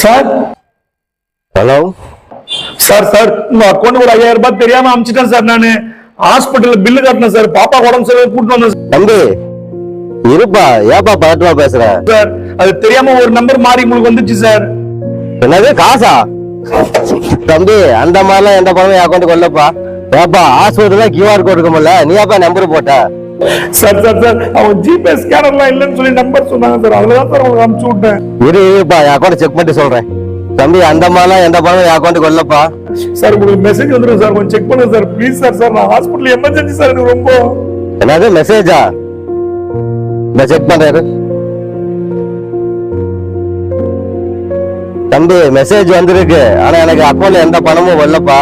Sir. Hello sir sir உங்க account ஒரு 5000 ரூபாய் தெரியாம அனுப்பிச்சிட்டேன் சார். நானு ஹாஸ்பிட்டல்ல பில்லு கட்டினேன் சார். பாப்பா உடம்பு சரியில்லை கூட்டிட்டு வந்தேன் தம்பி. இருப்பா, ஏப்பா பதட்டமா பேசுற? சார் அது தெரியாம ஒரு நம்பர் மாறி உங்களுக்கு வந்துச்சு சார். என்னது காசா? தம்பி அந்த மாதிரிலாம் எந்த பணமும் என் அக்கௌண்ட் கொள்ளப்பா. ஏப்பா ஹாஸ்பிட்டல்ல QR கோட் இருக்கும்ல, நீ ஏப்பா நம்பர் போட்ட? சார் சார் சார் அவங்க ஜிபே ஸ்கேனர்லாம் இல்லைன்னு சொல்லி நம்பர் சொன்னாங்க சார். அதுலதான் சார் உங்களுக்கு அனுப்பிச்சு விட்டேன். இருப்பா என் அக்கௌண்ட் செக் பண்ணிட்டு சொல்றேன். தம்பி அந்த மாதிரிலாம் எந்த பணமும் என் அக்கௌண்ட் கொள்ளப்பா. சார் உங்களுக்கு மெசேஜ் வந்துடும் சார், கொஞ்சம் செக் பண்ணுங்க சார் ப்ளீஸ் சார். சார் நான் ஹாஸ்பிட்டல் எமர்ஜென்சி சார், எனக்கு ரொம்ப. என்னது மெசேஜா? நான் செக் பண்றாரு. தம்பி மெசேஜ் வந்திருக்கு, ஆனா எனக்கு அக்கௌண்ட்ல எந்த பணமும் வரலப்பா.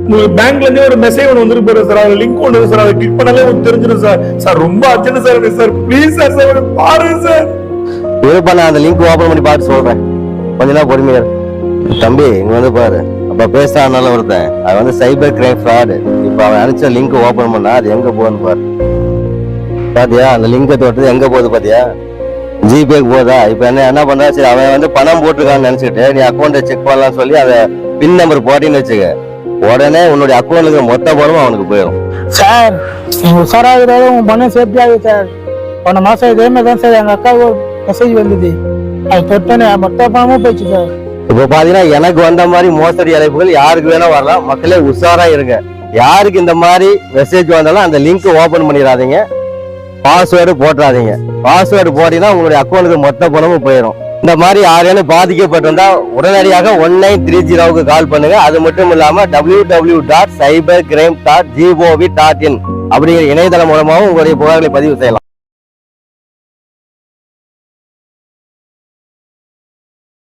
உங்களுக்கு பேங்க்ல இருந்து ஒரு மெசேஜ் ஒன்று வந்துருக்கு பாரு சார். அது லிங்க் ஒன்று சார், அதை கிளிக் பண்ணாலே உங்களுக்கு தெரிஞ்சிடும் சார். சார் ரொம்ப அர்ஜென்ட் சார் எனக்கு சார், ப்ளீஸ் சார். சார் பாருங்க சார். இருப்பா நான் அந்த லிங்க் ஓபன் பண்ணி பார்த்து சொல்றேன். கொஞ்ச நேரம் பொறுமையா இரு. தம்பி இங்க வந்து பாரு, அப்ப பேசுறானால ஒருத்தன் அது வந்து சைபர் கிரைம் ஃப்ராடு. இப்ப அவன் அனுப்பிச்ச லிங்க் ஓபன் பண்ணா அது எங்க போகுதுன்னு பாரு. பாத்தியா அந்த லிங்கை தொட்டது எங்க போகுது பாத்தியா? ஜிபேக்கு போதா? இப்ப என்ன பண்றா, சரி அவன் வந்து பணம் போட்டிருக்கான்னு நினைச்சிட்டு நீ அக்கௌண்ட்டை செக் பண்ணலாம்னு சொல்லி அதை பின் நம்பர் போட்டின்னு வச்சுக்க, உடனே உன்னுடைய அக்கௌண்ட்ல மொத்த பணமும் அவனுக்கு போயிடும். சார் நீங்க உஷாராகிறதால உங்க பணம் சேஃப்டி ஆகுது சார். போன மாசம் இதே மாதிரி தான் சார் எங்க அக்காவுக்கு மெசேஜ் வந்தது, அது தொட்டனே மொத்த பணமும் போயிடுச்சு சார். இப்ப பாத்தீங்கன்னா எனக்கு வந்த மாதிரி மோசடி அழைப்புகள் யாருக்கு வேணா வரலாம். மக்களே உஷாரா இருங்க. யாருக்கு இந்த மாதிரி மெசேஜ் வந்தாலும் அந்த லிங்க் ஓபன் பண்ணிடாதீங்க, பாஸ்வேர்டு போட்டுறாதீங்க. பாஸ்வேர்டு போட்டீங்கன்னா உங்களுடைய அக்கௌண்ட்டுக்கு மொத்த பணமும் போயிடும். இந்த மாதிரி யாரேனும் பாதிக்கப்பட்டிருந்தா உடனடியாக 1930க்கு கால் பண்ணுங்க. அது மட்டும் இல்லாம www.cybercrime.gov.in அப்படிங்கிற இணையதளம் மூலமாகவும் உங்களுடைய புகார்களை பதிவு செய்யலாம்.